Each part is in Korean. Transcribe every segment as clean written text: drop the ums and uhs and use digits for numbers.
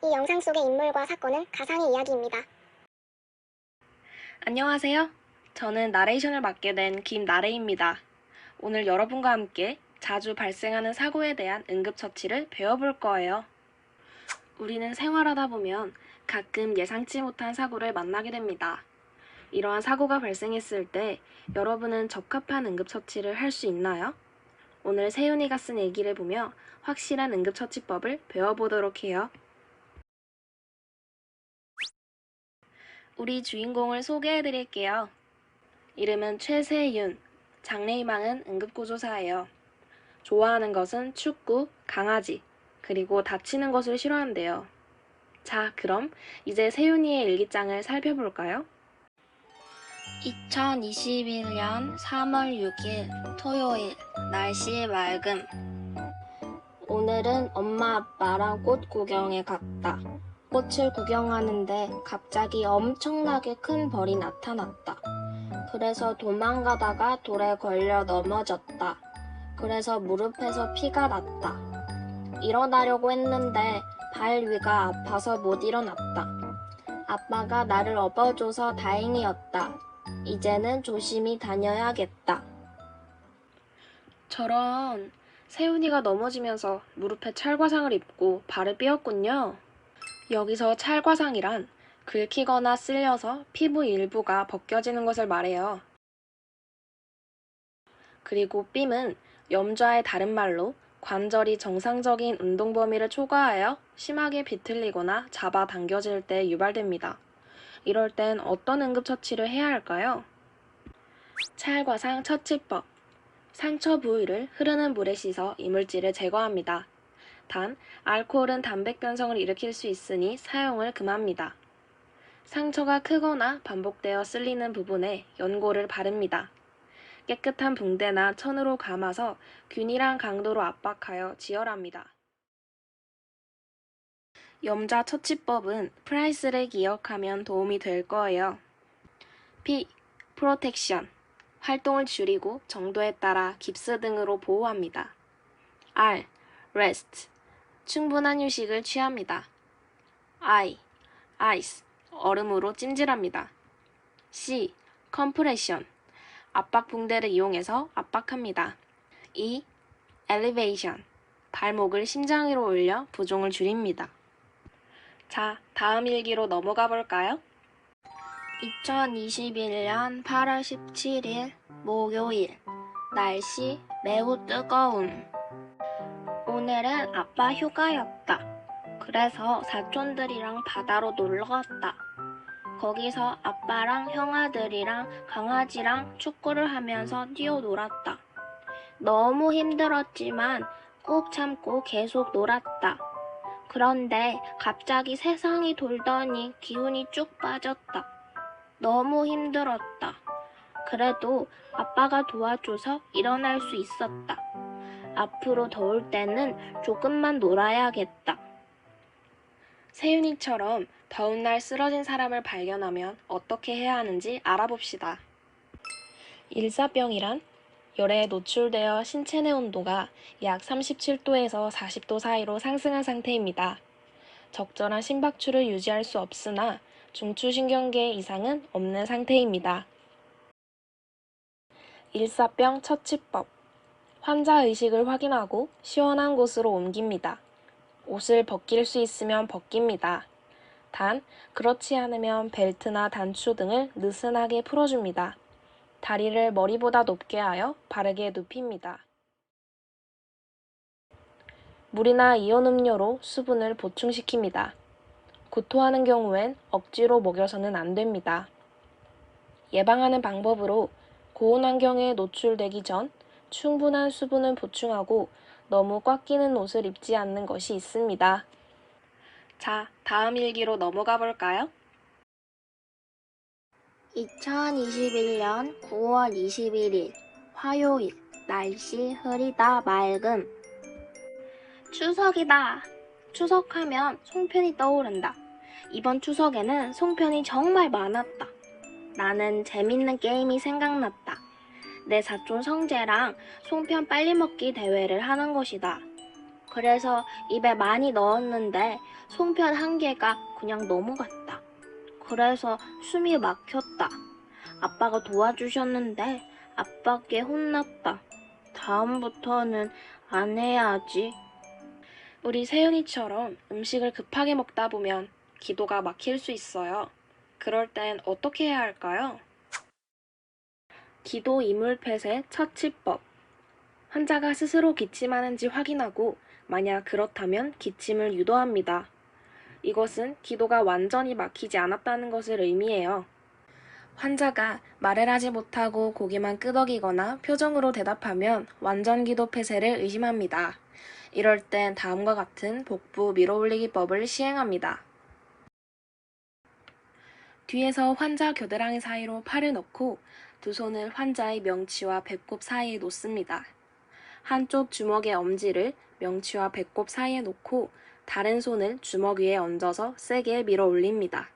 이 영상 속의 인물과 사건은 가상의 이야기입니다. 안녕하세요. 저는 나레이션을 맡게 된 김나레입니다. 오늘 여러분과 함께 자주 발생하는 사고에 대한 응급처치를 배워볼 거예요. 우리는 생활하다 보면 가끔 예상치 못한 사고를 만나게 됩니다. 이러한 사고가 발생했을 때 여러분은 적합한 응급처치를 할 수 있나요? 오늘 세윤이가 쓴 일기를 보며 확실한 응급처치법을 배워보도록 해요. 우리 주인공을 소개해드릴게요. 이름은 최세윤, 장래희망은 응급구조사예요. 좋아하는 것은 축구, 강아지, 그리고 다치는 것을 싫어한대요. 자, 그럼 이제 세윤이의 일기장을 살펴볼까요? 2021년 3월 6일 토요일, 날씨 맑음. 오늘은 엄마 아빠랑 꽃 구경에 갔다. 꽃을 구경하는데 갑자기 엄청나게 큰 벌이 나타났다. 그래서 도망가다가 돌에 걸려 넘어졌다. 그래서 무릎에서 피가 났다. 일어나려고 했는데 발 위가 아파서 못 일어났다. 아빠가 나를 업어줘서 다행이었다. 이제는 조심히 다녀야겠다. 저런, 세훈이가 넘어지면서 무릎에 찰과상을 입고 발을 삐었군요. 여기서 찰과상이란 긁히거나 쓸려서 피부 일부가 벗겨지는 것을 말해요. 그리고 삠은 염좌의 다른 말로 관절이 정상적인 운동 범위를 초과하여 심하게 비틀리거나 잡아당겨질 때 유발됩니다. 이럴 땐 어떤 응급처치를 해야 할까요? 찰과상 처치법. 상처 부위를 흐르는 물에 씻어 이물질을 제거합니다. 단, 알코올은 단백 변성을 일으킬 수 있으니 사용을 금합니다. 상처가 크거나 반복되어 쓸리는 부분에 연고를 바릅니다. 깨끗한 붕대나 천으로 감아서 균일한 강도로 압박하여 지혈합니다. 염좌 처치법은 프라이스를 기억하면 도움이 될 거예요. P. 프로텍션. 활동을 줄이고 정도에 따라 깁스 등으로 보호합니다. R. 레스트. 충분한 휴식을 취합니다. I. 아이스. 얼음으로 찜질합니다. C. 컴프레션. 압박 붕대를 이용해서 압박합니다. E. 엘리베이션. 발목을 심장 위로 올려 부종을 줄입니다. 자, 다음 일기로 넘어가 볼까요? 2021년 8월 17일 목요일. 날씨 매우 뜨거움. 오늘은 아빠 휴가였다. 그래서 사촌들이랑 바다로 놀러 갔다. 거기서 아빠랑 형아들이랑 강아지랑 축구를 하면서 뛰어놀았다. 너무 힘들었지만 꾹 참고 계속 놀았다. 그런데 갑자기 세상이 돌더니 기운이 쭉 빠졌다. 너무 힘들었다. 그래도 아빠가 도와줘서 일어날 수 있었다. 앞으로 더울 때는 조금만 놀아야겠다. 세윤이처럼 더운 날 쓰러진 사람을 발견하면 어떻게 해야 하는지 알아봅시다. 일사병이란 열에 노출되어 신체 내 온도가 약 37도에서 40도 사이로 상승한 상태입니다. 적절한 심박출을 유지할 수 없으나 중추신경계 이상은 없는 상태입니다. 일사병 처치법. 환자 의식을 확인하고 시원한 곳으로 옮깁니다. 옷을 벗길 수 있으면 벗깁니다. 단, 그렇지 않으면 벨트나 단추 등을 느슨하게 풀어줍니다. 다리를 머리보다 높게 하여 바르게 눕힙니다. 물이나 이온 음료로 수분을 보충시킵니다. 구토하는 경우엔 억지로 먹여서는 안 됩니다. 예방하는 방법으로 고온 환경에 노출되기 전 충분한 수분을 보충하고 너무 꽉 끼는 옷을 입지 않는 것이 있습니다. 자, 다음 일기로 넘어가 볼까요? 2021년 9월 21일 화요일. 날씨 흐리다 맑음. 추석이다. 추석하면 송편이 떠오른다. 이번 추석에는 송편이 정말 많았다. 나는 재밌는 게임이 생각났다. 내 사촌 성재랑 송편 빨리 먹기 대회를 하는 것이다. 그래서 입에 많이 넣었는데 송편 한 개가 그냥 넘어갔다. 그래서 숨이 막혔다. 아빠가 도와주셨는데 아빠께 혼났다. 다음부터는 안 해야지. 우리 세윤이처럼 음식을 급하게 먹다 보면 기도가 막힐 수 있어요. 그럴 땐 어떻게 해야 할까요? 기도 이물폐쇄 처치법. 환자가 스스로 기침하는지 확인하고 만약 그렇다면 기침을 유도합니다. 이것은 기도가 완전히 막히지 않았다는 것을 의미해요. 환자가 말을 하지 못하고 고개만 끄덕이거나 표정으로 대답하면 완전 기도 폐쇄를 의심합니다. 이럴 땐 다음과 같은 복부 밀어올리기법을 시행합니다. 뒤에서 환자 겨드랑이 사이로 팔을 넣고 두 손을 환자의 명치와 배꼽 사이에 놓습니다. 한쪽 주먹의 엄지를 명치와 배꼽 사이에 놓고 다른 손을 주먹 위에 얹어서 세게 밀어 올립니다.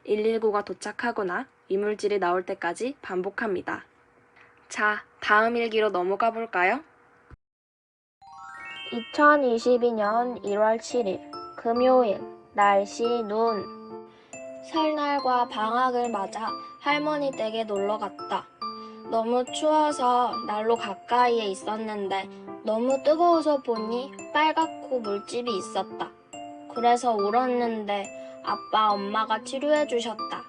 119가 도착하거나 이물질이 나올 때까지 반복합니다. 자, 다음 일기로 넘어가 볼까요? 2022년 1월 7일 금요일 날씨 눈. 설날과 방학을 맞아 할머니 댁에 놀러 갔다. 너무 추워서 난로 가까이에 있었는데 너무 뜨거워서 보니 빨갛고 물집이 있었다. 그래서 울었는데 아빠 엄마가 치료해 주셨다.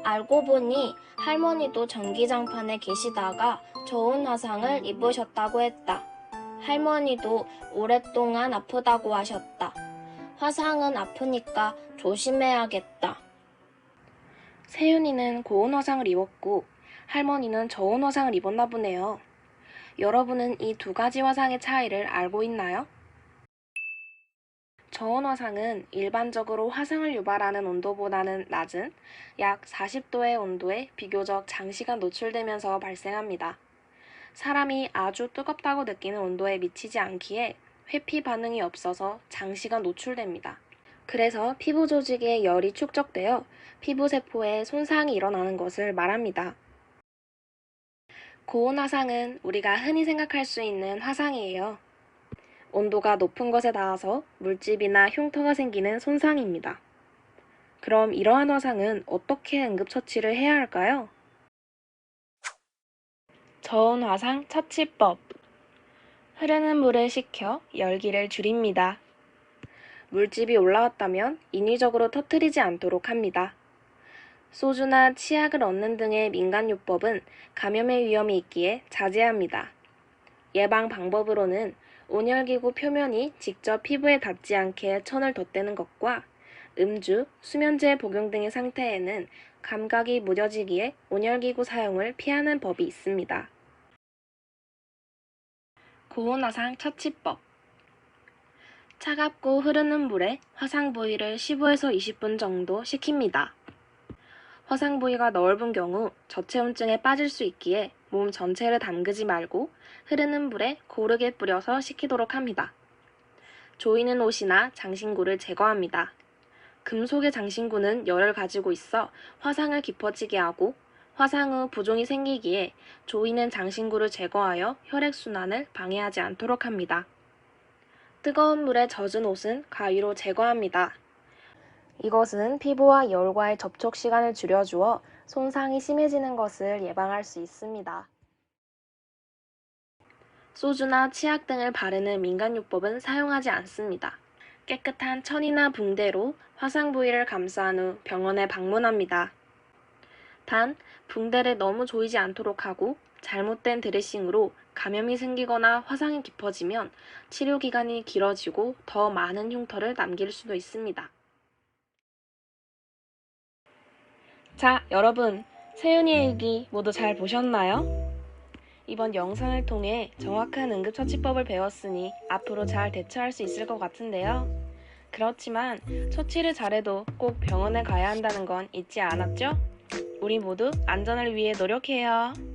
알고 보니 할머니도 전기장판에 계시다가 저온 화상을 입으셨다고 했다. 할머니도 오랫동안 아프다고 하셨다. 화상은 아프니까 조심해야겠다. 세윤이는 고온 화상을 입었고 할머니는 저온 화상을 입었나 보네요. 여러분은 이 두 가지 화상의 차이를 알고 있나요? 저온 화상은 일반적으로 화상을 유발하는 온도보다는 낮은 약 40도의 온도에 비교적 장시간 노출되면서 발생합니다. 사람이 아주 뜨겁다고 느끼는 온도에 미치지 않기에 회피 반응이 없어서 장시간 노출됩니다. 그래서 피부 조직에 열이 축적되어 피부세포에 손상이 일어나는 것을 말합니다. 고온 화상은 우리가 흔히 생각할 수 있는 화상이에요. 온도가 높은 것에 닿아서 물집이나 흉터가 생기는 손상입니다. 그럼 이러한 화상은 어떻게 응급처치를 해야 할까요? 저온 화상 처치법. 흐르는 물을 식혀 열기를 줄입니다. 물집이 올라왔다면 인위적으로 터뜨리지 않도록 합니다. 소주나 치약을 얹는 등의 민간요법은 감염의 위험이 있기에 자제합니다. 예방 방법으로는 온열기구 표면이 직접 피부에 닿지 않게 천을 덧대는 것과 음주, 수면제 복용 등의 상태에는 감각이 무뎌지기에 온열기구 사용을 피하는 법이 있습니다. 고온 화상 처치법. 차갑고 흐르는 물에 화상 부위를 15에서 20분 정도 식힙니다. 화상 부위가 넓은 경우 저체온증에 빠질 수 있기에 몸 전체를 담그지 말고 흐르는 물에 고르게 뿌려서 식히도록 합니다. 조이는 옷이나 장신구를 제거합니다. 금속의 장신구는 열을 가지고 있어 화상을 깊어지게 하고 화상 후 부종이 생기기에 조이는 장신구를 제거하여 혈액순환을 방해하지 않도록 합니다. 뜨거운 물에 젖은 옷은 가위로 제거합니다. 이것은 피부와 열과의 접촉 시간을 줄여주어 손상이 심해지는 것을 예방할 수 있습니다. 소주나 치약 등을 바르는 민간요법은 사용하지 않습니다. 깨끗한 천이나 붕대로 화상 부위를 감싼 후 병원에 방문합니다. 단, 붕대를 너무 조이지 않도록 하고 잘못된 드레싱으로 감염이 생기거나 화상이 깊어지면 치료 기간이 길어지고 더 많은 흉터를 남길 수도 있습니다. 자, 여러분, 세윤이의 일기 모두 잘 보셨나요? 이번 영상을 통해 정확한 응급처치법을 배웠으니 앞으로 잘 대처할 수 있을 것 같은데요. 그렇지만 처치를 잘해도 꼭 병원에 가야 한다는 건 잊지 않았죠? 우리 모두 안전을 위해 노력해요.